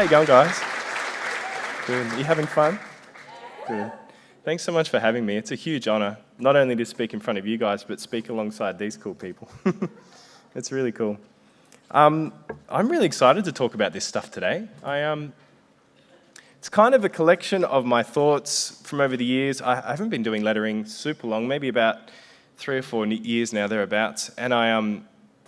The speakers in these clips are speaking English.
How you going, guys? Good. You having fun? Good. Thanks so much for having me. It's a huge honor, not only to speak in front of you guys, but speak alongside these cool people. It's really cool. I'm really excited to talk about this stuff today. It's kind of a collection of my thoughts from over the years. I haven't been doing lettering super long, maybe about 3 or 4 years now, thereabouts, and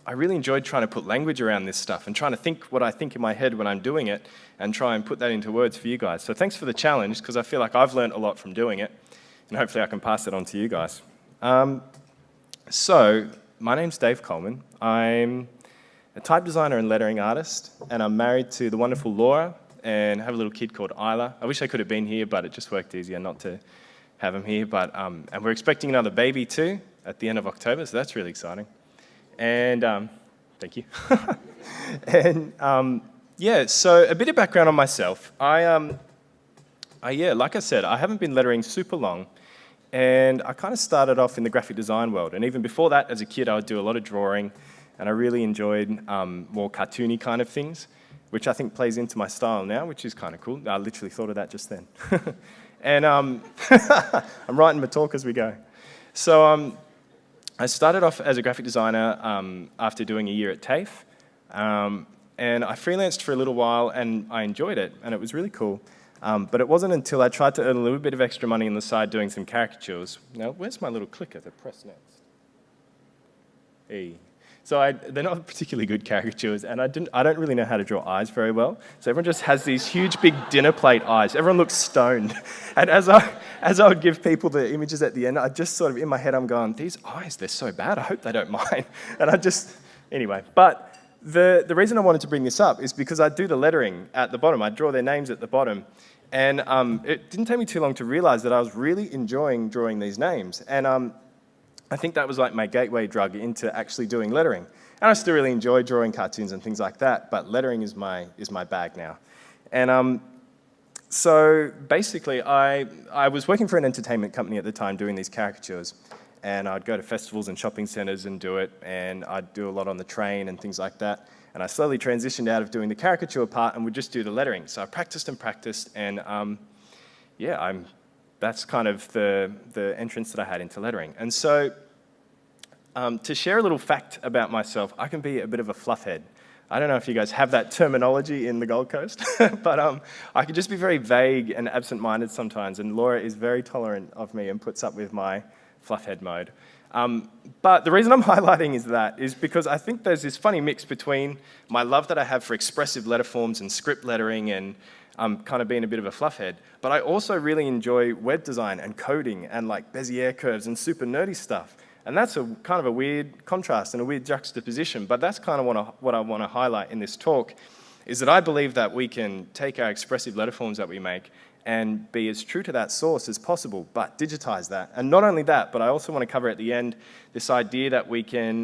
I really enjoyed trying to put language around this stuff and trying to think what I think in my head when I'm doing it and try and put that into words for you guys. So thanks for the challenge, because I feel like I've learned a lot from doing it, and hopefully I can pass it on to you guys. So my name's Dave Coleman. I'm a type designer and lettering artist, and I'm married to the wonderful Laura, and have a little kid called Isla. I wish I could have been here, but it just worked easier not to have him here. But and we're expecting another baby too at the end of October, so that's really exciting. And thank you. And yeah, so a bit of background on myself. Yeah, like I said, I haven't been lettering super long, and I kind of started off in the graphic design world. And even before that, as a kid, I would do a lot of drawing, and I really enjoyed more cartoony kind of things, which I think plays into my style now, which is kind of cool. I literally thought of that just then. And I'm writing my talk as we go. So I started off as a graphic designer after doing a year at TAFE, and I freelanced for a little while, and I enjoyed it, and it was really cool. But it wasn't until I tried to earn a little bit of extra money on the side doing some caricatures. Now, where's my little clicker to press next? Hey. So they're not particularly good caricatures, and I don't really know how to draw eyes very well. So everyone just has these huge, big dinner plate eyes. Everyone looks stoned. And as I would give people the images at the end, I just sort of, in my head, I'm going, these eyes, they're so bad, I hope they don't mind. And anyway. But the reason I wanted to bring this up is because I do the lettering at the bottom. I draw their names at the bottom. And it didn't take me too long to realize that I was really enjoying drawing these names. And I think that was like my gateway drug into actually doing lettering. And I still really enjoy drawing cartoons and things like that, but lettering is my bag now. And so basically, I was working for an entertainment company at the time doing these caricatures, and I'd go to festivals and shopping centers and do it, and I'd do a lot on the train and things like that. And I slowly transitioned out of doing the caricature part and would just do the lettering. So I practiced and practiced, and yeah, that's kind of the entrance that I had into lettering. And so to share a little fact about myself, I can be a bit of a fluffhead. I don't know if you guys have that terminology in the Gold Coast, but I can just be very vague and absent-minded sometimes, and Laura is very tolerant of me and puts up with my fluffhead mode. But the reason I'm highlighting is because I think there's this funny mix between my love that I have for expressive letter forms and script lettering and kind of being a bit of a fluffhead, but I also really enjoy web design and coding and like Bezier curves and super nerdy stuff. And that's a kind of a weird contrast and a weird juxtaposition, but that's kind of what I want to highlight in this talk, is that I believe that we can take our expressive letter forms that we make and be as true to that source as possible, but digitize that. And not only that, but I also want to cover at the end this idea that we can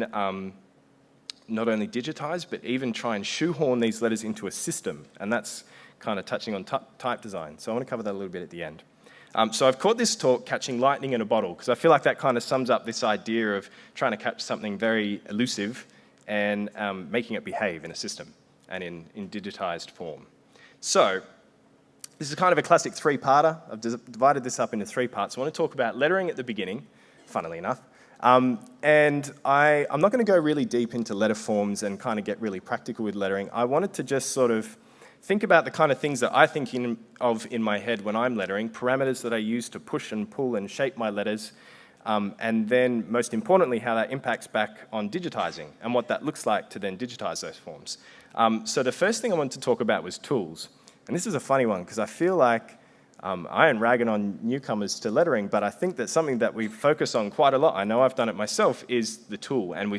not only digitize, but even try and shoehorn these letters into a system. And that's kind of touching on type design. So I want to cover that a little bit at the end. So I've called this talk Catching Lightning in a Bottle, because I feel like that kind of sums up this idea of trying to catch something very elusive and making it behave in a system and in digitized form. So this is kind of a classic 3-parter. I've divided this up into 3 parts. I want to talk about lettering at the beginning, funnily enough. And I'm not going to go really deep into letter forms and kind of get really practical with lettering. I wanted to just sort of think about the kind of things that I think of in my head when I'm lettering, parameters that I use to push and pull and shape my letters, and then, most importantly, how that impacts back on digitizing and what that looks like to then digitize those forms. So the first thing I wanted to talk about was tools. And this is a funny one, because I feel like I am ragging on newcomers to lettering, but I think that something that we focus on quite a lot, I know I've done it myself, is the tool. And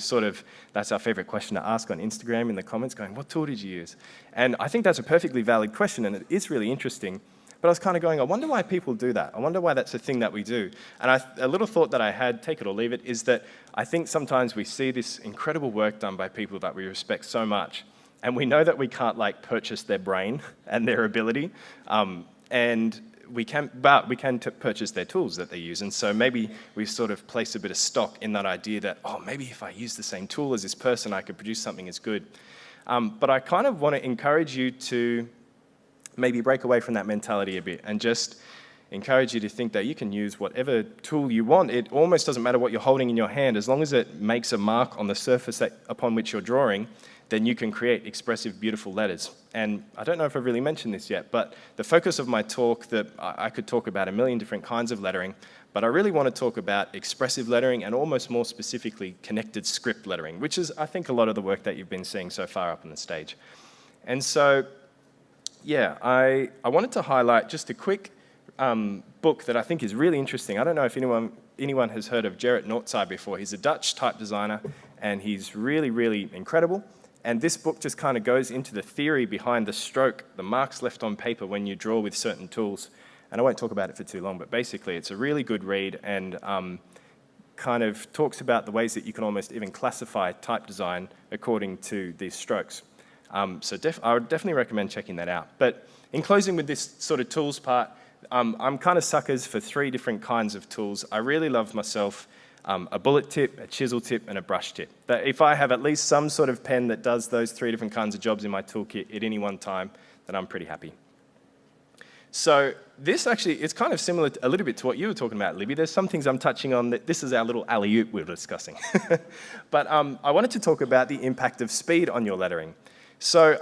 that's our favorite question to ask on Instagram in the comments, going, what tool did you use? And I think that's a perfectly valid question, and it is really interesting. But I was kind of going, I wonder why people do that. I wonder why that's a thing that we do. And a little thought that I had, take it or leave it, is that I think sometimes we see this incredible work done by people that we respect so much, and we know that we can't purchase their brain and their ability, but we can purchase their tools that they use. And so maybe we sort of place a bit of stock in that idea that, oh, maybe if I use the same tool as this person, I could produce something as good. But I kind of want to encourage you to maybe break away from that mentality a bit and just encourage you to think that you can use whatever tool you want. It almost doesn't matter what you're holding in your hand. As long as it makes a mark on the surface upon which you're drawing, then you can create expressive, beautiful letters. And I don't know if I've really mentioned this yet, but the focus of my talk, that I could talk about a million different kinds of lettering, but I really want to talk about expressive lettering and almost more specifically connected script lettering, which is, I think, a lot of the work that you've been seeing so far up on the stage. And so, yeah, I wanted to highlight just a quick book that I think is really interesting. I don't know if anyone has heard of Gerrit Noordzij before. He's a Dutch type designer, and he's really, really incredible. And this book just kind of goes into the theory behind the stroke, the marks left on paper when you draw with certain tools. And I won't talk about it for too long, but basically it's a really good read and kind of talks about the ways that you can almost even classify type design according to these strokes. So I would definitely recommend checking that out. But in closing with this sort of tools part, I'm kind of suckers for 3 different kinds of tools. I really love myself a bullet tip, a chisel tip, and a brush tip. That if I have at least some sort of pen that does those 3 different kinds of jobs in my toolkit at any one time, then I'm pretty happy. So this actually is kind of similar a little bit to what you were talking about, Libby. There's some things I'm touching on. This is our little alley-oop we were discussing. But I wanted to talk about the impact of speed on your lettering. So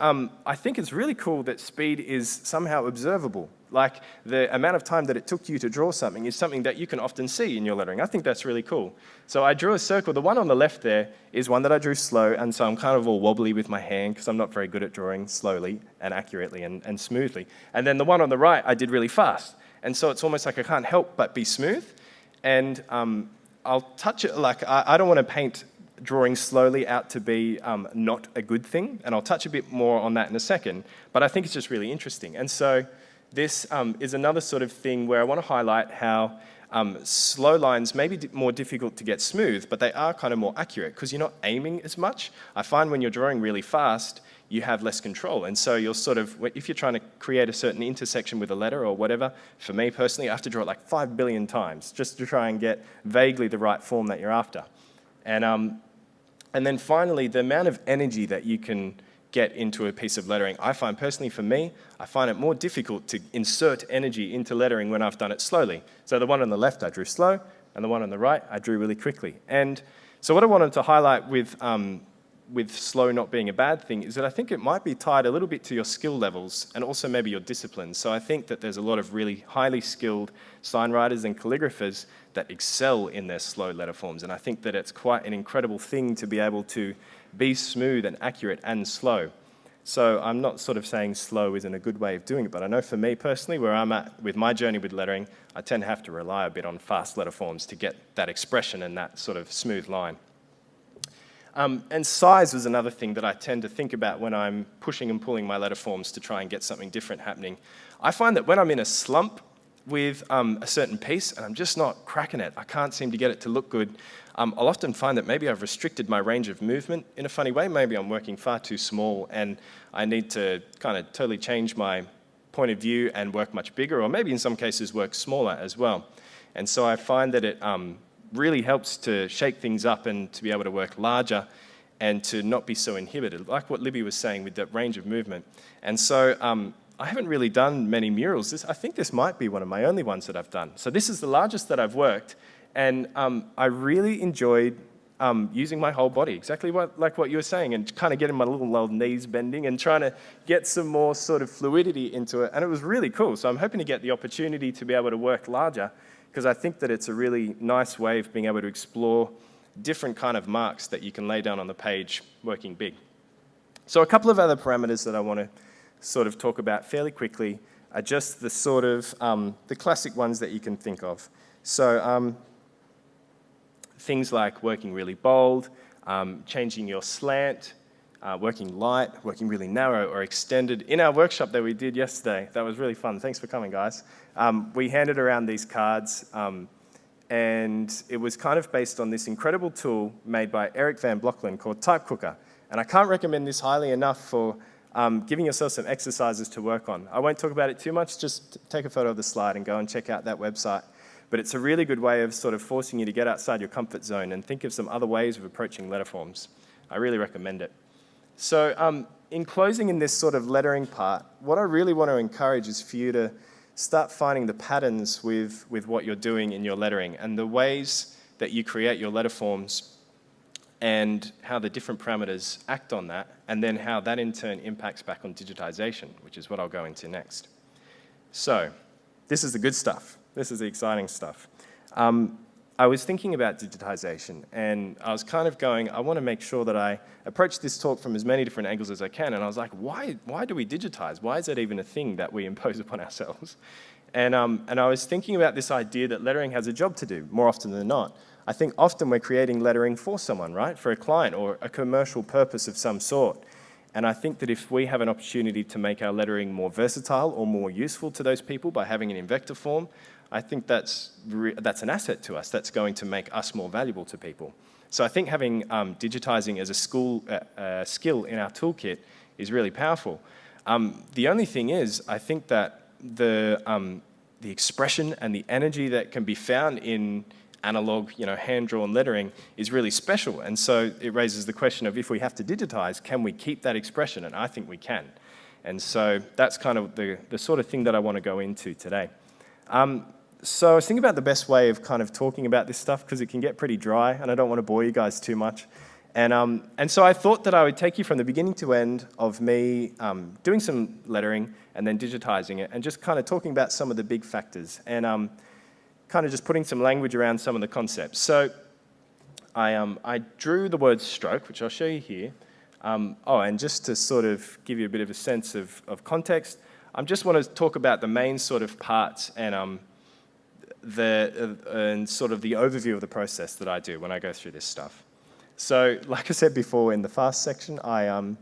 I think it's really cool that speed is somehow observable. Like the amount of time that it took you to draw something is something that you can often see in your lettering. I think that's really cool. So I drew a circle. The one on the left there is one that I drew slow, and so I'm kind of all wobbly with my hand because I'm not very good at drawing slowly and accurately and smoothly. And then the one on the right I did really fast. And so it's almost like I can't help but be smooth. And I'll touch it, like I don't want to paint drawing slowly out to be not a good thing, and I'll touch a bit more on that in a second, but I think it's just really interesting. And so this is another sort of thing where I want to highlight how slow lines may be more difficult to get smooth, but they are kind of more accurate because you're not aiming as much. I find when you're drawing really fast, you have less control, and so you'll sort of, if you're trying to create a certain intersection with a letter or whatever, for me personally, I have to draw it like 5 billion times just to try and get vaguely the right form that you're after. And then finally, the amount of energy that you can get into a piece of lettering. I find personally for me, I find it more difficult to insert energy into lettering when I've done it slowly. So the one on the left I drew slow, and the one on the right I drew really quickly. And so what I wanted to highlight with slow not being a bad thing is that I think it might be tied a little bit to your skill levels and also maybe your discipline. So I think that there's a lot of really highly skilled sign writers and calligraphers that excel in their slow letter forms. And I think that it's quite an incredible thing to be able to be smooth and accurate and slow. So I'm not sort of saying slow isn't a good way of doing it, but I know for me personally, where I'm at with my journey with lettering, I tend to have to rely a bit on fast letter forms to get that expression and that sort of smooth line. And size was another thing that I tend to think about when I'm pushing and pulling my letter forms to try and get something different happening. I find that when I'm in a slump with a certain piece and I'm just not cracking it, I can't seem to get it to look good, I'll often find that maybe I've restricted my range of movement in a funny way. Maybe I'm working far too small and I need to kind of totally change my point of view and work much bigger, or maybe in some cases work smaller as well. And so I find that it really helps to shake things up and to be able to work larger and to not be so inhibited, like what Libby was saying with that range of movement. And so I haven't really done many murals. I think this might be one of my only ones that I've done. So this is the largest that I've worked, and I really enjoyed using my whole body, exactly like what you were saying, and kind of getting my little old knees bending and trying to get some more sort of fluidity into it, and it was really cool. So I'm hoping to get the opportunity to be able to work larger, because I think that it's a really nice way of being able to explore different kind of marks that you can lay down on the page working big. So a couple of other parameters that I want to sort of talk about fairly quickly are just the sort of the classic ones that you can think of. So things like working really bold, changing your slant, working light, working really narrow or extended. In our workshop that we did yesterday, that was really fun. Thanks for coming, guys. We handed around these cards, and it was kind of based on this incredible tool made by Eric Van Blockland called Typecooker. And I can't recommend this highly enough for giving yourself some exercises to work on. I won't talk about it too much, just take a photo of the slide and go and check out that website. But it's a really good way of sort of forcing you to get outside your comfort zone and think of some other ways of approaching letter forms. I really recommend it. So in closing in this sort of lettering part, what I really want to encourage is for you to start finding the patterns with what you're doing in your lettering and the ways that you create your letter forms and how the different parameters act on that, and then how that in turn impacts back on digitization, which is what I'll go into next. So, this is the good stuff. This is the exciting stuff. I was thinking about digitization, and I was kind of going, I want to make sure that I approach this talk from as many different angles as I can, and I was like, why do we digitize? Why is that even a thing that we impose upon ourselves? And I was thinking about this idea that lettering has a job to do, more often than not. I think often we're creating lettering for someone, right? For a client or a commercial purpose of some sort. And I think that if we have an opportunity to make our lettering more versatile or more useful to those people by having it in vector form, I think that's an asset to us. That's going to make us more valuable to people. So I think having digitizing as a skill in our toolkit is really powerful. The only thing is, I think that the expression and the energy that can be found in analog, hand-drawn lettering is really special. And so it raises the question of, if we have to digitize, can we keep that expression? And I think we can. And so that's kind of the sort of thing that I want to go into today. So I was thinking about the best way of kind of talking about this stuff, because it can get pretty dry, and I don't want to bore you guys too much. And so I thought that I would take you from the beginning to end of me doing some lettering and then digitizing it, and just kind of talking about some of the big factors, and kind of just putting some language around some of the concepts. So I drew the word stroke, which I'll show you here. And just to sort of give you a bit of a sense of context, I just want to talk about the main sort of parts and sort of the overview of the process that I do when I go through this stuff. So, like I said before in the fast section, I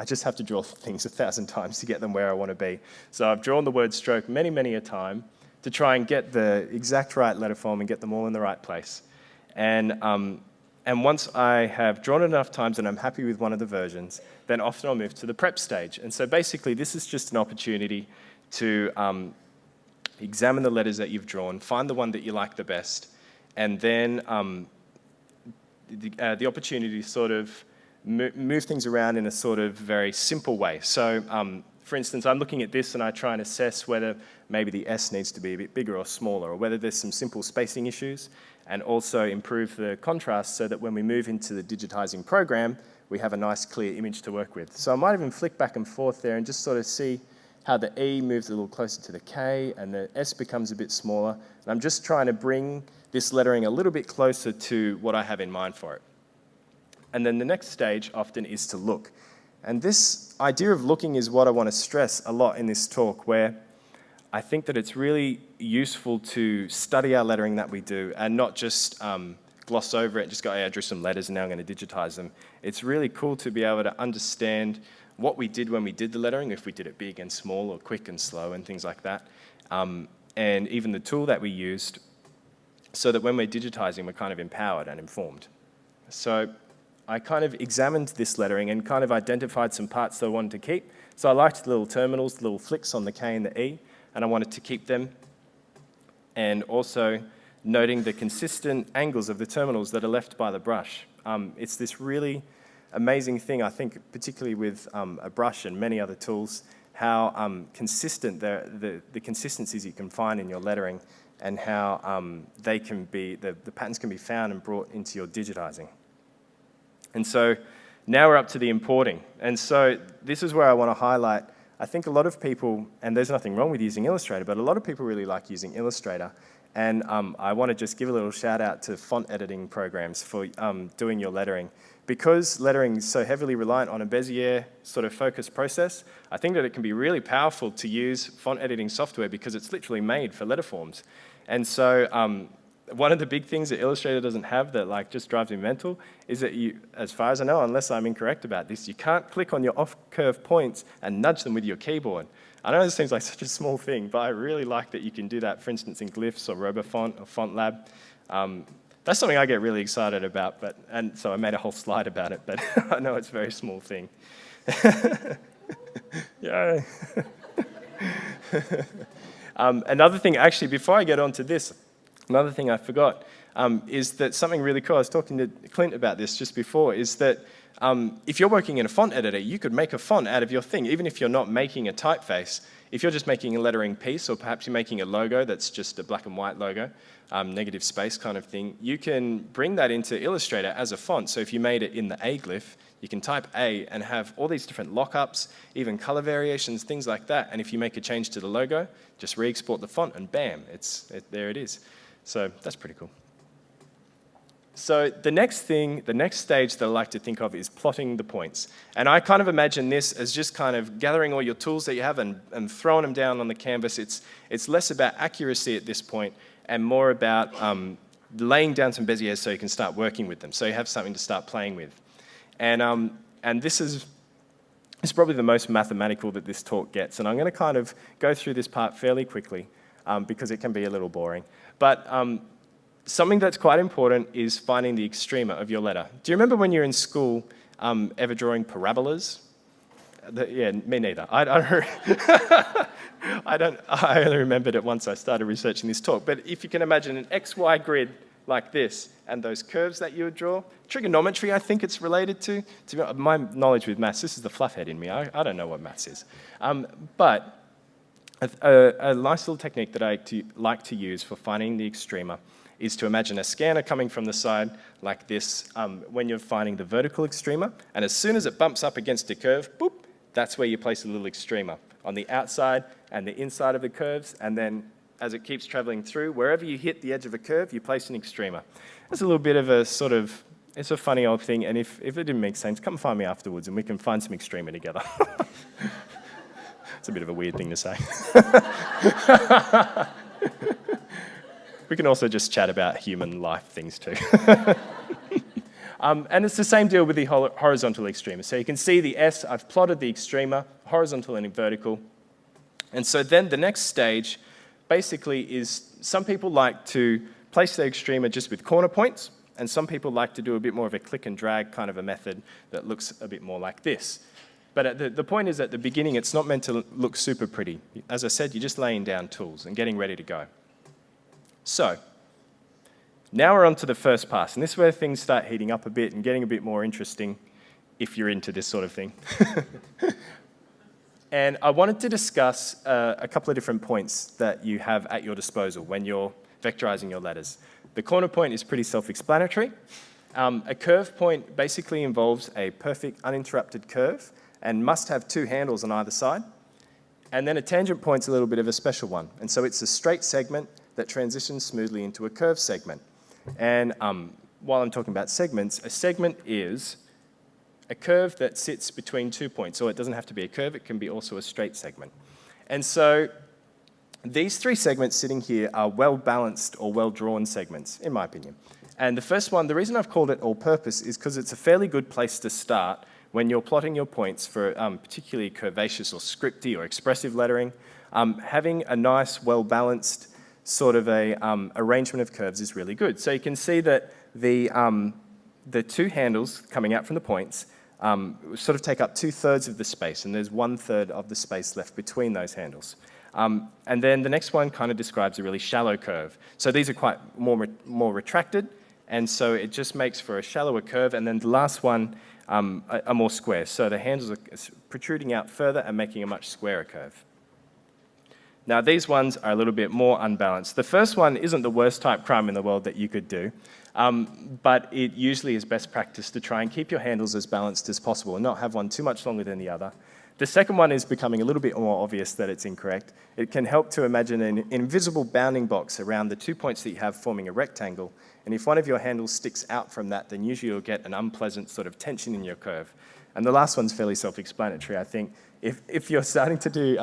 just have to draw things 1,000 times to get them where I want to be. So I've drawn the word stroke many, many a time to try and get the exact right letter form and get them all in the right place. And once I have drawn it enough times and I'm happy with one of the versions, then often I'll move to the prep stage. And so basically this is just an opportunity to examine the letters that you've drawn, find the one that you like the best, and then the opportunity to sort of move things around in a sort of very simple way. So for instance, I'm looking at this and I try and assess whether maybe the S needs to be a bit bigger or smaller, or whether there's some simple spacing issues, and also improve the contrast so that when we move into the digitizing program, we have a nice clear image to work with. So I might even flick back and forth there and just sort of see how the E moves a little closer to the K and the S becomes a bit smaller. And I'm just trying to bring this lettering a little bit closer to what I have in mind for it. And then the next stage often is to look. And this idea of looking is what I want to stress a lot in this talk, where I think that it's really useful to study our lettering that we do and not just gloss over it and just go, hey, I drew some letters and now I'm going to digitize them. It's really cool to be able to understand what we did when we did the lettering, if we did it big and small or quick and slow and things like that, and even the tool that we used, so that when we're digitizing, we're kind of empowered and informed. So I kind of examined this lettering and kind of identified some parts that I wanted to keep. So I liked the little terminals, the little flicks on the K and the E, and I wanted to keep them. And also noting the consistent angles of the terminals that are left by the brush. It's this really amazing thing, I think, particularly with a brush and many other tools, how consistent the consistencies you can find in your lettering, and how they can be, the patterns can be found and brought into your digitizing. And so now we're up to the importing. And so this is where I want to highlight, I think a lot of people, and there's nothing wrong with using Illustrator, but a lot of people really like using Illustrator. And I want to just give a little shout out to font editing programs for doing your lettering. Because lettering is so heavily reliant on a Bezier sort of focused process, I think that it can be really powerful to use font editing software because it's literally made for letter forms. And so one of the big things that Illustrator doesn't have that just drives me mental is that you, as far as I know, unless I'm incorrect about this, you can't click on your off-curve points and nudge them with your keyboard. I know this seems like such a small thing, but I really like that you can do that, for instance, in Glyphs or RoboFont or FontLab. That's something I get really excited about, and so I made a whole slide about it, but I know it's a very small thing. Yay. Another thing, actually, before I get on to this, Another thing I forgot is that something really cool, I was talking to Clint about this just before, is that if you're working in a font editor, you could make a font out of your thing, even if you're not making a typeface. If you're just making a lettering piece, or perhaps you're making a logo that's just a black and white logo, negative space kind of thing, you can bring that into Illustrator as a font. So if you made it in the A glyph, you can type A and have all these different lockups, even color variations, things like that. And if you make a change to the logo, just re-export the font and bam, there it is. So that's pretty cool. So the next stage that I like to think of is plotting the points. And I kind of imagine this as just kind of gathering all your tools that you have and throwing them down on the canvas. It's less about accuracy at this point and more about laying down some Beziers so you can start working with them, so you have something to start playing with. And this is probably the most mathematical that this talk gets. And I'm going to kind of go through this part fairly quickly because it can be a little boring. But something that's quite important is finding the extrema of your letter. Do you remember when you were in school ever drawing parabolas? Yeah, me neither. I only remembered it once I started researching this talk. But if you can imagine an XY grid like this and those curves that you would draw, trigonometry I think it's related to my knowledge with maths, this is the fluffhead in me. I don't know what maths is. But a nice little technique that I like to use for finding the extrema is to imagine a scanner coming from the side like this when you're finding the vertical extrema, and as soon as it bumps up against a curve, boop, that's where you place a little extrema on the outside and the inside of the curves, and then as it keeps traveling through, wherever you hit the edge of a curve, you place an extrema. It's a little bit of a sort of, it's a funny old thing, and if it didn't make sense, come find me afterwards and we can find some extrema together. It's a bit of a weird thing to say. We can also just chat about human life things too. And it's the same deal with the horizontal extrema. So you can see the S, I've plotted the extrema, horizontal and vertical. And so then the next stage basically is some people like to place their extrema just with corner points, and some people like to do a bit more of a click and drag kind of a method that looks a bit more like this. But the point is at the beginning, it's not meant to look super pretty. As I said, you're just laying down tools and getting ready to go. So, now we're on to the first pass, and this is where things start heating up a bit and getting a bit more interesting if you're into this sort of thing. And I wanted to discuss a couple of different points that you have at your disposal when you're vectorizing your letters. The corner point is pretty self-explanatory. A curve point basically involves a perfect uninterrupted curve and must have two handles on either side. And then a tangent point's a little bit of a special one. And so it's a straight segment that transitions smoothly into a curved segment. And while I'm talking about segments, a segment is a curve that sits between 2 points. So it doesn't have to be a curve, it can be also a straight segment. And so these three segments sitting here are well-balanced or well-drawn segments, in my opinion. And the first one, the reason I've called it all-purpose is because it's a fairly good place to start when you're plotting your points for particularly curvaceous or scripty or expressive lettering. Having a nice, well-balanced sort of a arrangement of curves is really good. So you can see that the two handles coming out from the points sort of take up 2/3 of the space, and there's 1/3 of the space left between those handles. And then the next one kind of describes a really shallow curve. So these are quite more retracted, and so it just makes for a shallower curve. And then the last one are more square. So the handles are protruding out further and making a much squarer curve. Now these ones are a little bit more unbalanced. The first one isn't the worst type crime in the world that you could do, but it usually is best practice to try and keep your handles as balanced as possible and not have one too much longer than the other. The second one is becoming a little bit more obvious that it's incorrect. It can help to imagine an invisible bounding box around the 2 points that you have forming a rectangle, and if one of your handles sticks out from that, then usually you'll get an unpleasant sort of tension in your curve. And the last one's fairly self-explanatory, I think. If you're starting to do,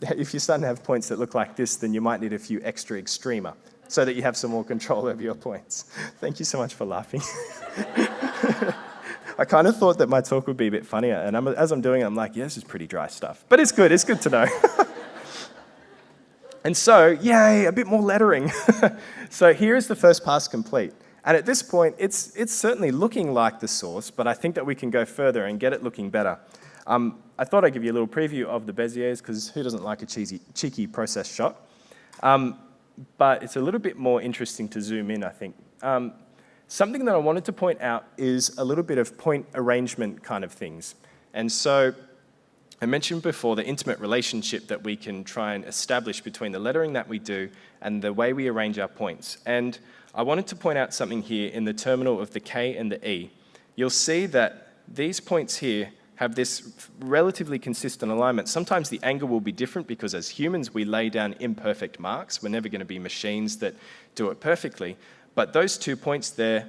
if you're starting to have points that look like this, then you might need a few extra extrema so that you have some more control over your points. Thank you so much for laughing. I kind of thought that my talk would be a bit funnier, and as I'm doing it, I'm like, yeah, this is pretty dry stuff. But it's good to know. And so, yay, a bit more lettering. So here is the first pass complete. And at this point, it's certainly looking like the source, but I think that we can go further and get it looking better. I thought I'd give you a little preview of the Beziers, because who doesn't like a cheeky process shot? but it's a little bit more interesting to zoom in, I think. Something that I wanted to point out is a little bit of point arrangement kind of things. And so I mentioned before the intimate relationship that we can try and establish between the lettering that we do and the way we arrange our points. And I wanted to point out something here in the terminal of the K and the E. You'll see that these points here have this relatively consistent alignment. Sometimes the angle will be different because as humans we lay down imperfect marks. We're never going to be machines that do it perfectly. But those 2 points there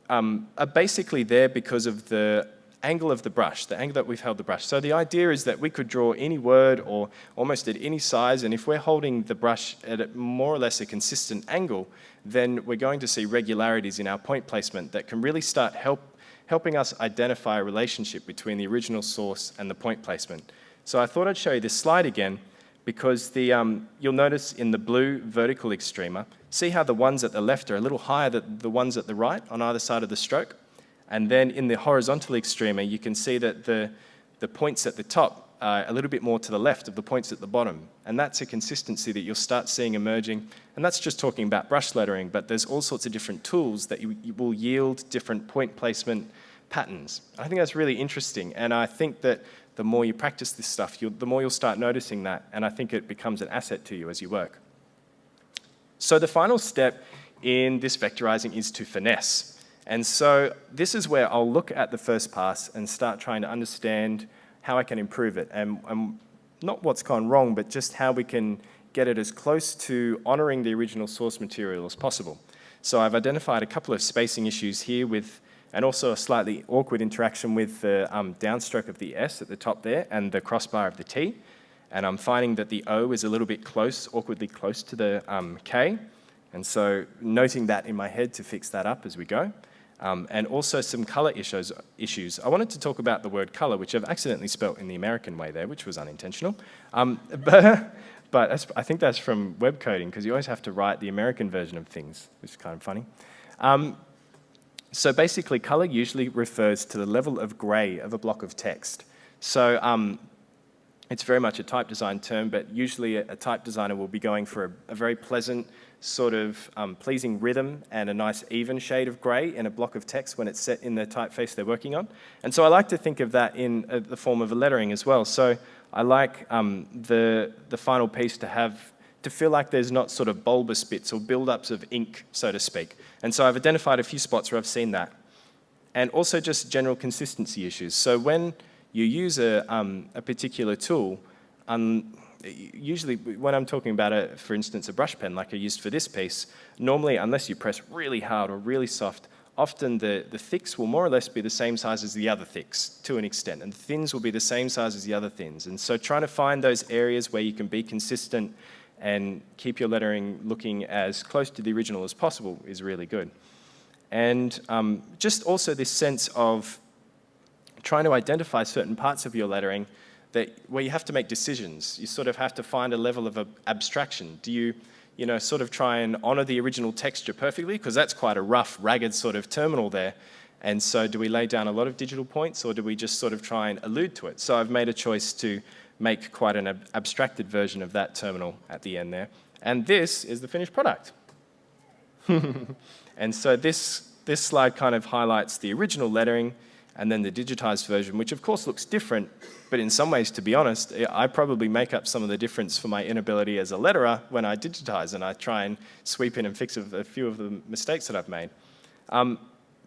are basically there because of the angle of the brush, the angle that we've held the brush. So the idea is that we could draw any word or almost at any size, and if we're holding the brush at a more or less a consistent angle, then we're going to see regularities in our point placement that can really start helping us identify a relationship between the original source and the point placement. So I thought I'd show you this slide again because you'll notice in the blue vertical extremer, see how the ones at the left are a little higher than the ones at the right on either side of the stroke? And then in the horizontal extremer, you can see that the points at the top are a little bit more to the left of the points at the bottom. And that's a consistency that you'll start seeing emerging. And that's just talking about brush lettering, but there's all sorts of different tools that you will yield different point placement patterns. I think that's really interesting. And I think that the more you practice this stuff, the more you'll start noticing that. And I think it becomes an asset to you as you work. So the final step in this vectorizing is to finesse. And so this is where I'll look at the first pass and start trying to understand how I can improve it. And not what's gone wrong, but just how we can get it as close to honoring the original source material as possible. So I've identified a couple of spacing issues here and also a slightly awkward interaction with the downstroke of the S at the top there and the crossbar of the T. And I'm finding that the O is a little bit awkwardly close to the K. And so noting that in my head to fix that up as we go. And also some color issues. I wanted to talk about the word color, which I've accidentally spelt in the American way there, which was unintentional. But I think that's from web coding, because you always have to write the American version of things, which is kind of funny. So basically, color usually refers to the level of gray of a block of text. So it's very much a type design term, but usually a type designer will be going for a very pleasant, sort of pleasing rhythm and a nice even shade of gray in a block of text when it's set in the typeface they're working on. And so I like to think of that in the form of a lettering as well. So I like the final piece to feel like there's not sort of bulbous bits or build-ups of ink, so to speak. And so I've identified a few spots where I've seen that. And also just general consistency issues. So when you use a particular tool, usually when I'm talking about, for instance, a brush pen like I used for this piece, normally unless you press really hard or really soft, often the thicks will more or less be the same size as the other thicks to an extent, and the thins will be the same size as the other thins. And so trying to find those areas where you can be consistent and keep your lettering looking as close to the original as possible is really good. And just also this sense of trying to identify certain parts of your lettering where you have to make decisions. You sort of have to find a level of abstraction. Do you sort of try and honor the original texture perfectly? Because that's quite a rough, ragged sort of terminal there. And so do we lay down a lot of digital points, or do we just sort of try and allude to it? So I've made a choice to make quite an abstracted version of that terminal at the end there. And this is the finished product. And so this slide kind of highlights the original lettering and then the digitized version, which of course looks different, but in some ways, to be honest, I probably make up some of the difference for my inability as a letterer when I digitize and I try and sweep in and fix a few of the mistakes that I've made.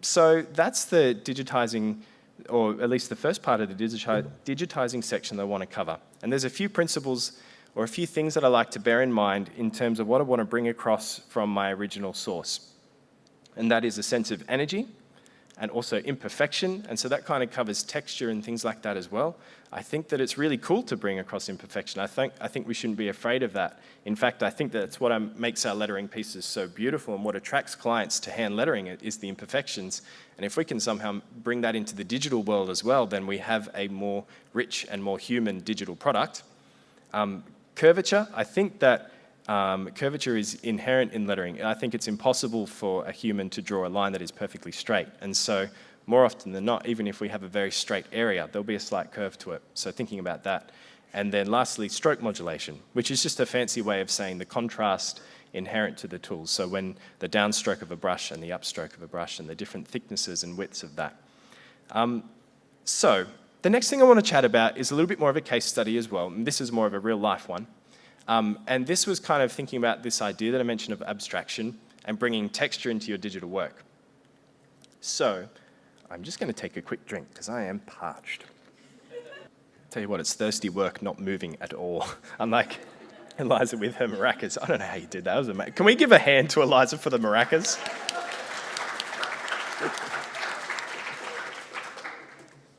So that's the digitizing, or at least the first part of the digitizing section that I want to cover. And there's a few principles or a few things that I like to bear in mind in terms of what I want to bring across from my original source. And that is a sense of energy, and also imperfection, and so that kind of covers texture and things like that as well. I think that it's really cool to bring across imperfection. I think we shouldn't be afraid of that. In fact, I think that's what makes our lettering pieces so beautiful, and what attracts clients to hand lettering is the imperfections. And if we can somehow bring that into the digital world as well, then we have a more rich and more human digital product. Curvature, I think that curvature is inherent in lettering. I think it's impossible for a human to draw a line that is perfectly straight. And so more often than not, even if we have a very straight area, there'll be a slight curve to it. So thinking about that. And then lastly, stroke modulation, which is just a fancy way of saying the contrast inherent to the tools. So when the downstroke of a brush and the upstroke of a brush and the different thicknesses and widths of that. So the next thing I want to chat about is a little bit more of a case study as well. And this is more of a real life one. And this was kind of thinking about this idea that I mentioned of abstraction and bringing texture into your digital work. So I'm just going to take a quick drink because I am parched. Tell you what, it's thirsty work not moving at all. Unlike Eliza with her maracas. I don't know how you did that. That was amazing. Can we give a hand to Eliza for the maracas?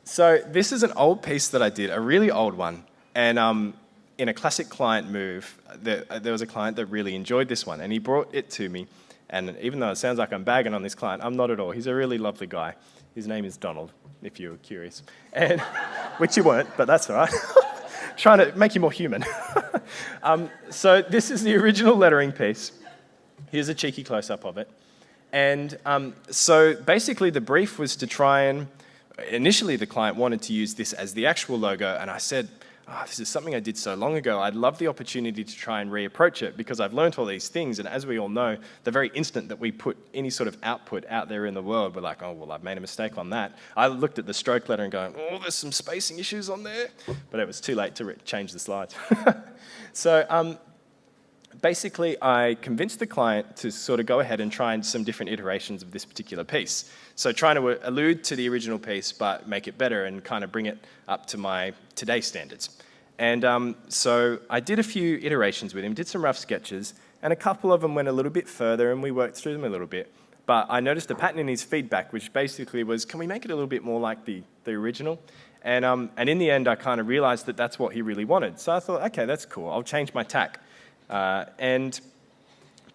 So this is an old piece that I did, a really old one. And in a classic client move, there was a client that really enjoyed this one. And he brought it to me. And even though it sounds like I'm bagging on this client, I'm not at all. He's a really lovely guy. His name is Donald, if you were curious. And which you weren't, but that's all right. Trying to make you more human. So this is the original lettering piece. Here's a cheeky close-up of it. And so basically the brief was to try and, initially the client wanted to use this as the actual logo, and I said, this is something I did so long ago. I'd love the opportunity to try and reapproach it because I've learned all these things, and as we all know, the very instant that we put any sort of output out there in the world, we're like, oh, well, I've made a mistake on that. I looked at the stroke lettering going, oh, there's some spacing issues on there, but it was too late to change the slides. So basically, I convinced the client to sort of go ahead and try some different iterations of this particular piece. So trying to allude to the original piece, but make it better and kind of bring it up to my today's standards. And so I did a few iterations with him, did some rough sketches, and a couple of them went a little bit further, and we worked through them a little bit. But I noticed a pattern in his feedback, which basically was, can we make it a little bit more like the original? And in the end, I kind of realized that that's what he really wanted. So I thought, okay, that's cool. I'll change my tack. And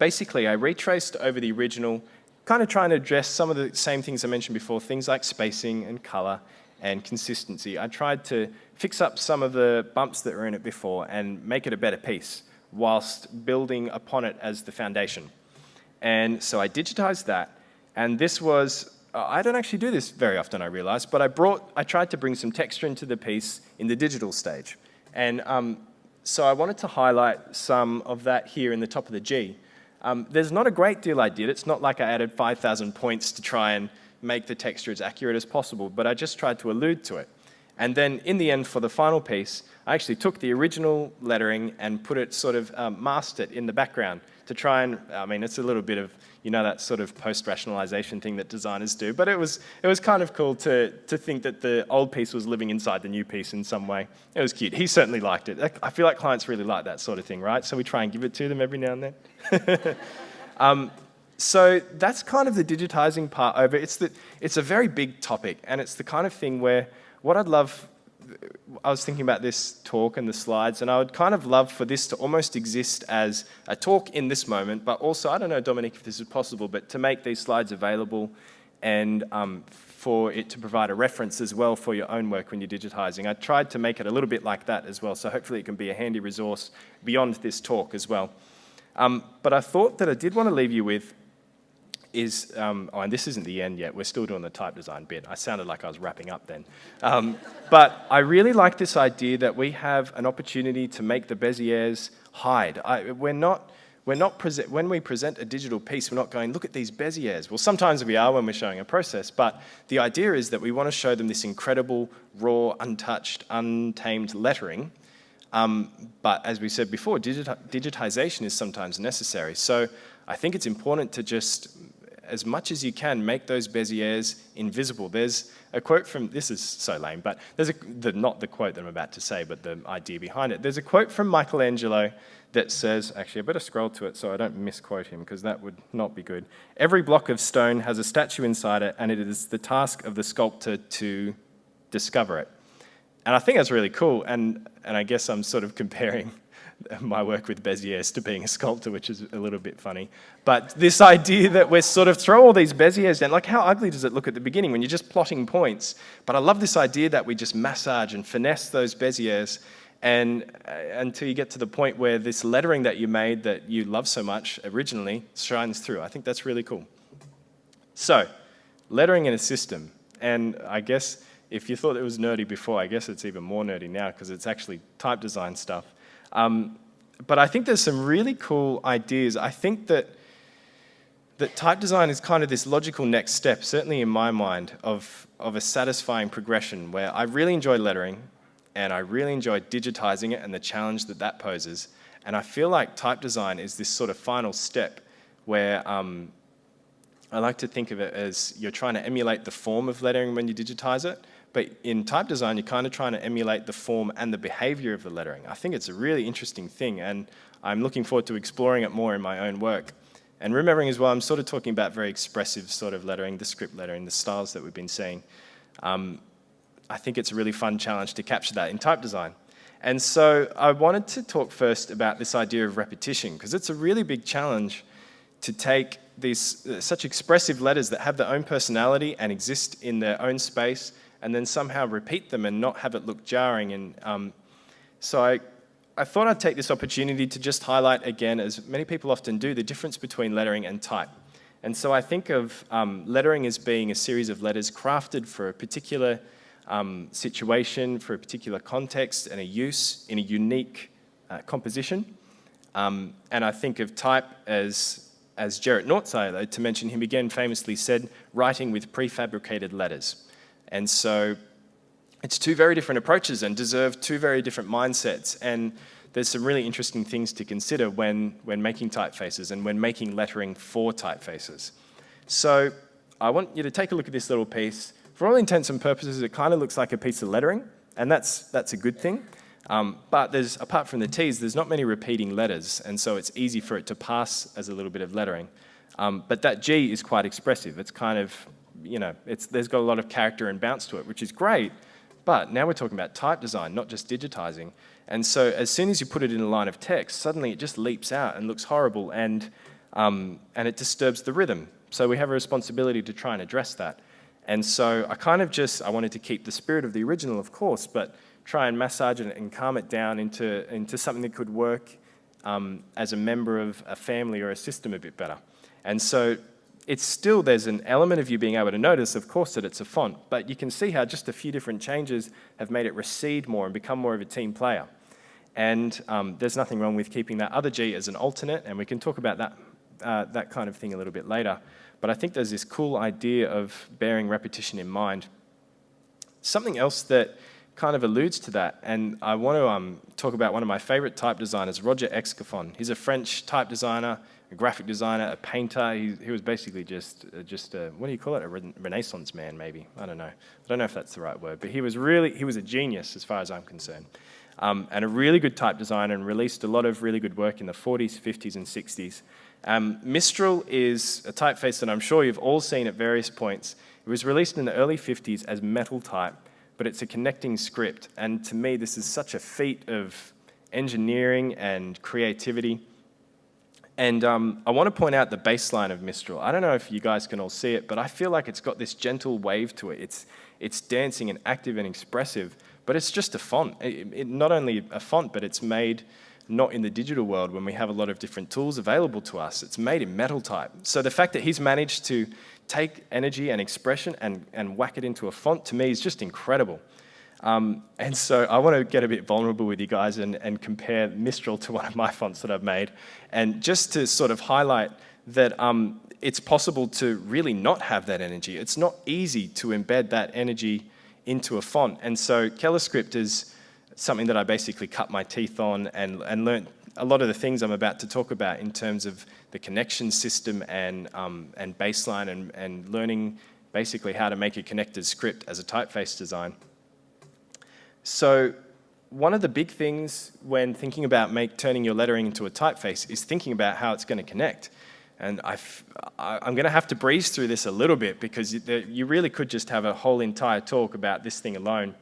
basically, I retraced over the original, kind of trying to address some of the same things I mentioned before, things like spacing and color and consistency. I tried to fix up some of the bumps that were in it before and make it a better piece whilst building upon it as the foundation. And so I digitized that, and this was, I don't actually do this very often, I realized, but I tried to bring some texture into the piece in the digital stage. And so I wanted to highlight some of that here in the top of the G. There's not a great deal I did. It's not like I added 5,000 points to try and make the texture as accurate as possible, but I just tried to allude to it. And then in the end, for the final piece, I actually took the original lettering and put it sort of, masked it in the background to try and, I mean, it's a little bit of, you know, that sort of post-rationalization thing that designers do, but it was kind of cool to think that the old piece was living inside the new piece in some way. It was cute. He certainly liked it. I feel like clients really like that sort of thing, right? So we try and give it to them every now and then. So that's kind of the digitizing part over. It's a very big topic, and it's the kind of thing where what I'd love, I was thinking about this talk and the slides, and I would kind of love for this to almost exist as a talk in this moment, but also, I don't know, Dominic, if this is possible, but to make these slides available and for it to provide a reference as well for your own work when you're digitizing. I tried to make it a little bit like that as well, so hopefully it can be a handy resource beyond this talk as well. But I thought that I did want to leave you with is, and this isn't the end yet, we're still doing the type design bit. I sounded like I was wrapping up then. But I really like this idea that we have an opportunity to make the Béziers hide. When we present a digital piece, we're not going, look at these Béziers. Well, sometimes we are when we're showing a process, but the idea is that we want to show them this incredible, raw, untouched, untamed lettering. But as we said before, digitization is sometimes necessary. So I think it's important to just, as much as you can, make those Béziers invisible. There's a quote from, this is so lame, but there's not the quote that I'm about to say, but the idea behind it. There's a quote from Michelangelo that says, actually I better scroll to it so I don't misquote him, because that would not be good. Every block of stone has a statue inside it, and it is the task of the sculptor to discover it. And I think that's really cool, and I guess I'm sort of comparing my work with Béziers to being a sculptor, which is a little bit funny. But this idea that we're sort of throw all these Béziers down, like how ugly does it look at the beginning when you're just plotting points? But I love this idea that we just massage and finesse those Béziers and until you get to the point where this lettering that you made that you love so much originally shines through. I think that's really cool. So, lettering in a system, and I guess if you thought it was nerdy before, I guess it's even more nerdy now because it's actually type design stuff. But I think there's some really cool ideas. I think that type design is kind of this logical next step, certainly in my mind, of a satisfying progression where I really enjoy lettering and I really enjoy digitizing it and the challenge that that poses. And I feel like type design is this sort of final step where I like to think of it as you're trying to emulate the form of lettering when you digitize it, but in type design, you're kind of trying to emulate the form and the behavior of the lettering. I think it's a really interesting thing, and I'm looking forward to exploring it more in my own work. And remembering as well, I'm sort of talking about very expressive sort of lettering, the script lettering, the styles that we've been seeing. I think it's a really fun challenge to capture that in type design. And so I wanted to talk first about this idea of repetition, because it's a really big challenge to take these such expressive letters that have their own personality and exist in their own space, and then somehow repeat them and not have it look jarring. And so I thought I'd take this opportunity to just highlight again, as many people often do, the difference between lettering and type. And so I think of lettering as being a series of letters crafted for a particular situation, for a particular context and a use in a unique composition. And I think of type as Gerrit Nortzai, though, to mention him again, famously said, writing with prefabricated letters. And so it's two very different approaches and deserve two very different mindsets. And there's some really interesting things to consider when making typefaces and when making lettering for typefaces. So I want you to take a look at this little piece. For all intents and purposes, it kind of looks like a piece of lettering, and that's a good thing. But apart from the T's, there's not many repeating letters, and so it's easy for it to pass as a little bit of lettering. But that G is quite expressive. It's kind of, there's got a lot of character and bounce to it, which is great. But now we're talking about type design, not just digitizing. And so as soon as you put it in a line of text, suddenly it just leaps out and looks horrible, and it disturbs the rhythm. So we have a responsibility to try and address that. And so I wanted to keep the spirit of the original, of course, but try and massage it and calm it down into something that could work as a member of a family or a system a bit better. And so there's an element of you being able to notice, of course, that it's a font, but you can see how just a few different changes have made it recede more and become more of a team player. And there's nothing wrong with keeping that other G as an alternate, and we can talk about that kind of thing a little bit later. But I think there's this cool idea of bearing repetition in mind. Something else that kind of alludes to that, and I want to talk about one of my favorite type designers, Roger Excoffon. He's a French type designer, a graphic designer, a painter. He was basically just a, what do you call it, a Renaissance man, maybe? I don't know. I don't know if that's the right word, but he was a genius as far as I'm concerned. And a really good type designer, and released a lot of really good work in the 40s, 50s, and 60s. Mistral is a typeface that I'm sure you've all seen at various points. It was released in the early 50s as metal type, but it's a connecting script. And to me, this is such a feat of engineering and creativity. And I want to point out the baseline of Mistral. I don't know if you guys can all see it, but I feel like it's got this gentle wave to it. It's dancing and active and expressive, but it's just a font. Not only a font, but it's made not in the digital world when we have a lot of different tools available to us. It's made in metal type. So the fact that he's managed to take energy and expression and whack it into a font, to me, is just incredible. And so I want to get a bit vulnerable with you guys and compare Mistral to one of my fonts that I've made, and just to sort of highlight that it's possible to really not have that energy. It's not easy to embed that energy into a font. And so ColorScript is something that I basically cut my teeth on and learned a lot of the things I'm about to talk about in terms of the connection system and baseline and learning basically how to make a connected script as a typeface design. So one of the big things when thinking about turning your lettering into a typeface is thinking about how it's going to connect. And I'm going to have to breeze through this a little bit because you really could just have a whole entire talk about this thing alone.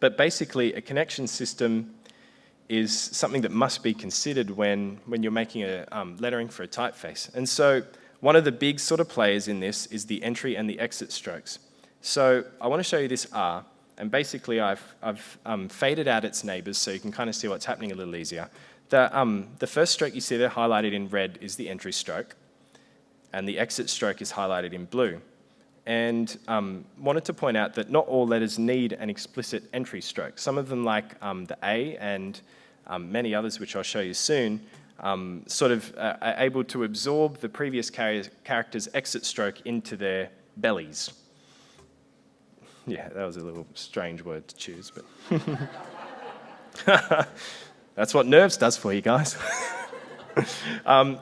But basically, a connection system is something that must be considered when you're making a lettering for a typeface. And so one of the big sort of players in this is the entry and the exit strokes. So I want to show you this R, and basically I've faded out its neighbors so you can kind of see what's happening a little easier. The first stroke you see there highlighted in red is the entry stroke, and the exit stroke is highlighted in blue. and wanted to point out that not all letters need an explicit entry stroke. Some of them, like the A and many others, which I'll show you soon, sort of are able to absorb the previous character's exit stroke into their bellies. Yeah, that was a little strange word to choose, but that's what nerves does for you guys.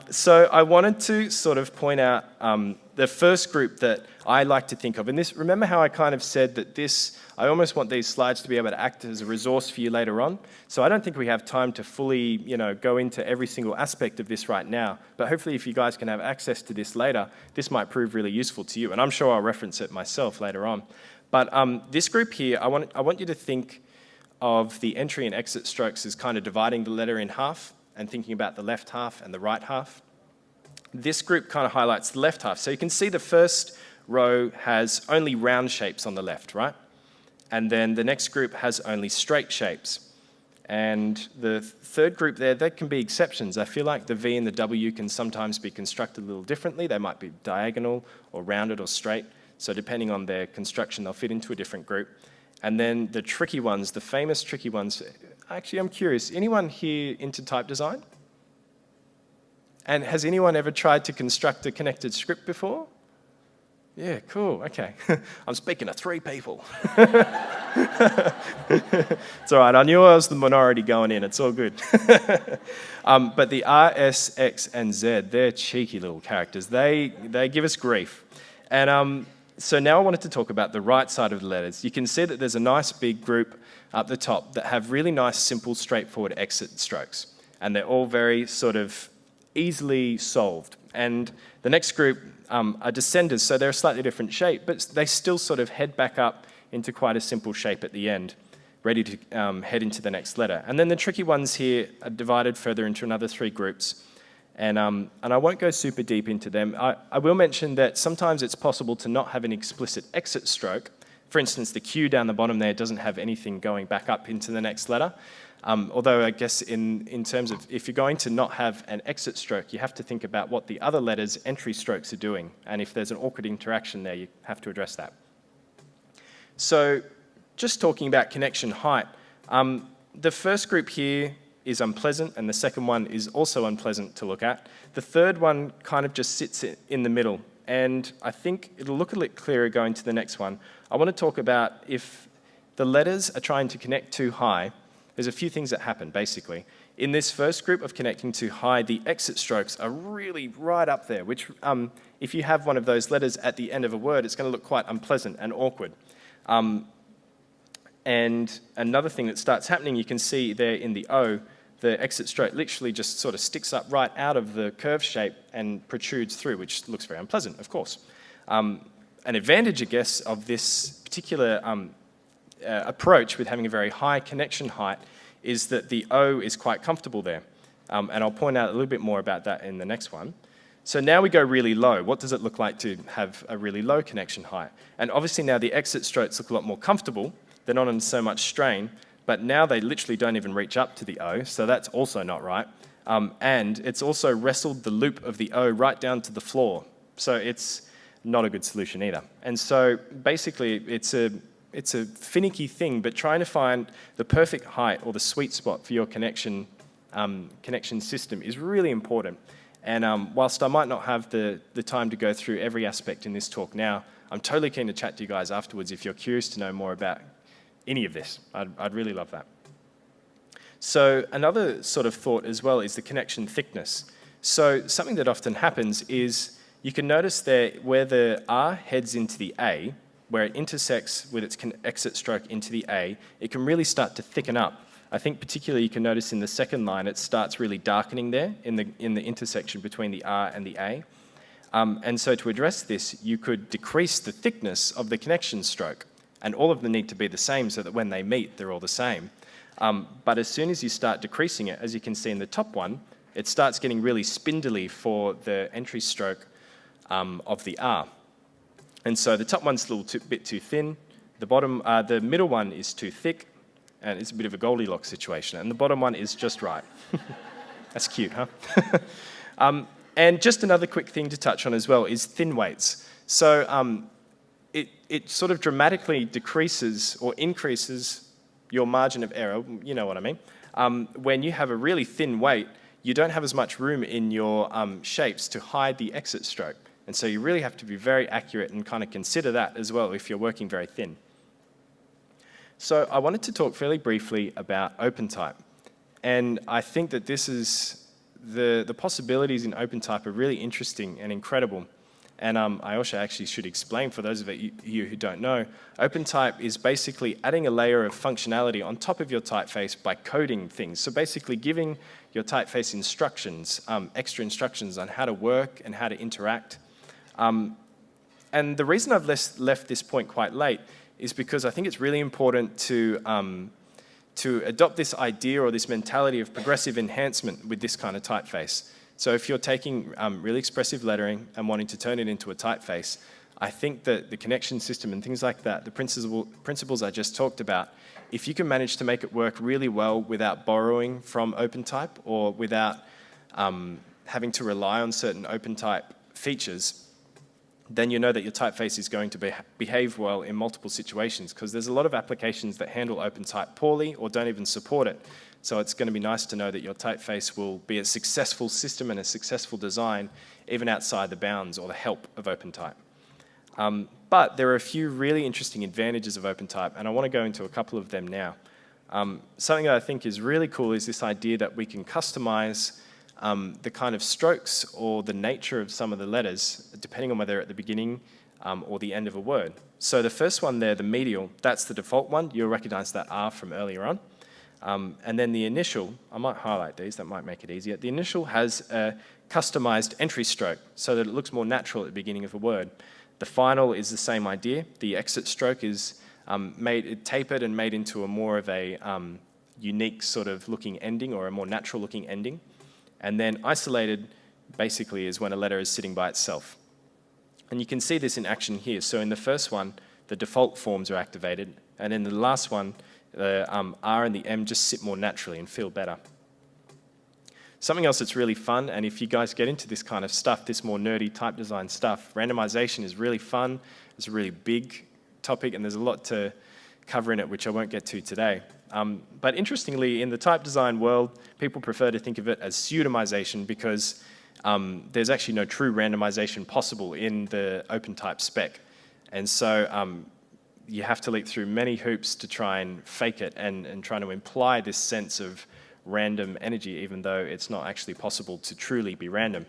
So I wanted to sort of point out the first group that I like to think of. And this, remember how I kind of said that this, I almost want these slides to be able to act as a resource for you later on. So I don't think we have time to fully, go into every single aspect of this right now. But hopefully if you guys can have access to this later, this might prove really useful to you. And I'm sure I'll reference it myself later on. But this group here, I want you to think of the entry and exit strokes as kind of dividing the letter in half and thinking about the left half and the right half. This group kind of highlights the left half. So you can see the first row has only round shapes on the left, right? And then the next group has only straight shapes. And the third group there, there can be exceptions. I feel like the V and the W can sometimes be constructed a little differently. They might be diagonal or rounded or straight. So depending on their construction, they'll fit into a different group. And then the tricky ones, the famous tricky ones. Actually, I'm curious, anyone here into type design? And has anyone ever tried to construct a connected script before? Yeah, cool, okay. I'm speaking to 3 people. It's all right, I knew I was the minority going in, it's all good. But the R, S, X, and Z, they're cheeky little characters. They give us grief. And so now I wanted to talk about the right side of the letters. You can see that there's a nice big group up the top that have really nice, simple, straightforward exit strokes. And they're all very sort of easily solved. And the next group are descenders, so they're a slightly different shape, but they still sort of head back up into quite a simple shape at the end, ready to head into the next letter. And then the tricky ones here are divided further into another 3 groups. And I won't go super deep into them. I will mention that sometimes it's possible to not have an explicit exit stroke. For instance, the Q down the bottom there doesn't have anything going back up into the next letter. Although I guess in terms of if you're going to not have an exit stroke, you have to think about what the other letters' entry strokes are doing. And if there's an awkward interaction there, you have to address that. So just talking about connection height, the first group here is unpleasant, and the second one is also unpleasant to look at. The third one kind of just sits in the middle, and I think it'll look a little clearer going to the next one. I want to talk about if the letters are trying to connect too high, there's a few things that happen, basically. In this first group of connecting too high, the exit strokes are really right up there, which if you have one of those letters at the end of a word, it's going to look quite unpleasant and awkward. And another thing that starts happening, you can see there in the O, the exit stroke literally just sort of sticks up right out of the curve shape and protrudes through, which looks very unpleasant, of course. An advantage, I guess, of this particular approach with having a very high connection height is that the O is quite comfortable there. And I'll point out a little bit more about that in the next one. So now we go really low. What does it look like to have a really low connection height? And obviously now the exit strokes look a lot more comfortable. They're not under so much strain. But now they literally don't even reach up to the O, so that's also not right. And it's also wrestled the loop of the O right down to the floor. So it's not a good solution either. And so basically it's a finicky thing, but trying to find the perfect height or the sweet spot for your connection system is really important. And whilst I might not have the time to go through every aspect in this talk now, I'm totally keen to chat to you guys afterwards if you're curious to know more about any of this. I'd really love that. So another sort of thought as well is the connection thickness. So something that often happens is you can notice there where the R heads into the A, where it intersects with its exit stroke into the A, it can really start to thicken up. I think particularly you can notice in the second line it starts really darkening there in the intersection between the R and the A. And so to address this, you could decrease the thickness of the connection stroke. And all of them need to be the same so that when they meet, they're all the same. But as soon as you start decreasing it, as you can see in the top one, it starts getting really spindly for the entry stroke of the R. And so the top one's a little bit too thin, the middle one is too thick, and it's a bit of a Goldilocks situation, and the bottom one is just right. That's cute, huh? And just another quick thing to touch on as well is thin weights. So it sort of dramatically decreases or increases your margin of error, you know what I mean. When you have a really thin weight, you don't have as much room in your shapes to hide the exit stroke. And so you really have to be very accurate and kind of consider that as well if you're working very thin. So I wanted to talk fairly briefly about OpenType. And I think that this is, the possibilities in OpenType are really interesting and incredible. And I also actually should explain for those of you who don't know, OpenType is basically adding a layer of functionality on top of your typeface by coding things. So basically giving your typeface instructions, extra instructions on how to work and how to interact. And the reason I've left this point quite late is because I think it's really important to adopt this idea or this mentality of progressive enhancement with this kind of typeface. So if you're taking really expressive lettering and wanting to turn it into a typeface, I think that the connection system and things like that, the principles I just talked about, if you can manage to make it work really well without borrowing from OpenType or without having to rely on certain OpenType features, then you know that your typeface is going to behave well in multiple situations, because there's a lot of applications that handle OpenType poorly or don't even support it. So it's going to be nice to know that your typeface will be a successful system and a successful design even outside the bounds or the help of OpenType. But there are a few really interesting advantages of OpenType, and I want to go into a couple of them now. Something that I think is really cool is this idea that we can customize the kind of strokes or the nature of some of the letters, depending on whether they're at the beginning or the end of a word. So the first one there, the medial, that's the default one. You'll recognize that R from earlier on. And then the initial, I might highlight these, that might make it easier. The initial has a customized entry stroke so that it looks more natural at the beginning of a word. The final is the same idea. The exit stroke is tapered and made into a more of a unique sort of looking ending or a more natural looking ending. And then isolated basically is when a letter is sitting by itself. And you can see this in action here. So in the first one, the default forms are activated. And in the last one, the R and the M just sit more naturally and feel better. Something else that's really fun, and if you guys get into this kind of stuff, this more nerdy type design stuff, randomization is really fun. It's a really big topic, and there's a lot to cover in it, which I won't get to today. But interestingly, in the type design world, people prefer to think of it as pseudomization because there's actually no true randomization possible in the OpenType spec. And so you have to leap through many hoops to try and fake it and try to imply this sense of random energy, even though it's not actually possible to truly be random.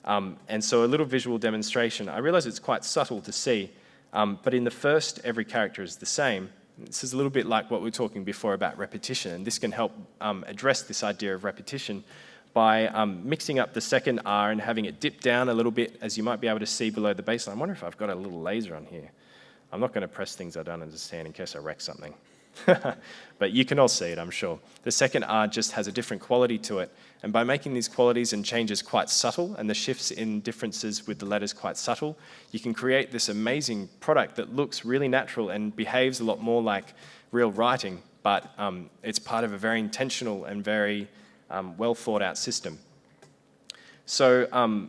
And so a little visual demonstration. I realize it's quite subtle to see, but in the first, every character is the same. This is a little bit like what we were talking before about repetition, and this can help address this idea of repetition by mixing up the second R and having it dip down a little bit, as you might be able to see below the baseline. I wonder if I've got a little laser on here. I'm not going to press things I don't understand in case I wreck something. But you can all see it, I'm sure. The second R just has a different quality to it, and by making these qualities and changes quite subtle, and the shifts in differences with the letters quite subtle, you can create this amazing product that looks really natural and behaves a lot more like real writing, but it's part of a very intentional and very well thought out system. So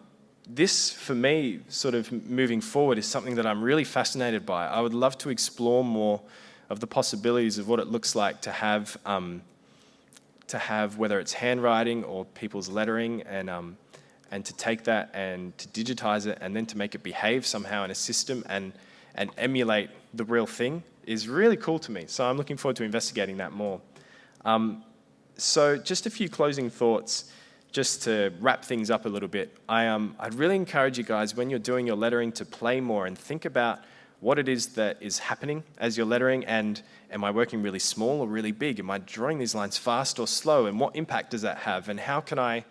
this, for me, sort of moving forward, is something that I'm really fascinated by. I would love to explore more of the possibilities of what it looks like to have whether it's handwriting or people's lettering, and to take that and to digitize it and then to make it behave somehow in a system and emulate the real thing is really cool to me. So I'm looking forward to investigating that more. So just a few closing thoughts, just to wrap things up a little bit. I'd really encourage you guys, when you're doing your lettering, to play more and think about what it is that is happening as you're lettering, and am I working really small or really big? Am I drawing these lines fast or slow? And what impact does that have? And how can I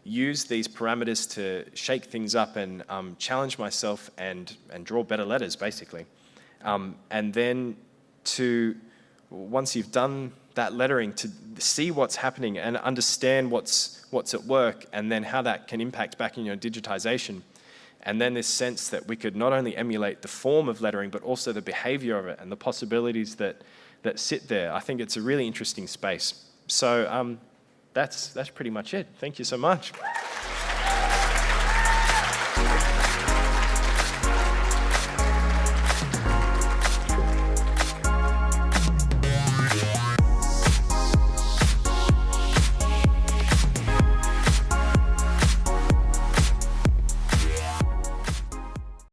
use these parameters to shake things up and challenge myself and draw better letters, basically? And then once you've done that lettering, to see what's happening and understand what's at work, and then how that can impact back in your digitization. And then this sense that we could not only emulate the form of lettering, but also the behavior of it and the possibilities that sit there. I think it's a really interesting space. So that's pretty much it. Thank you so much.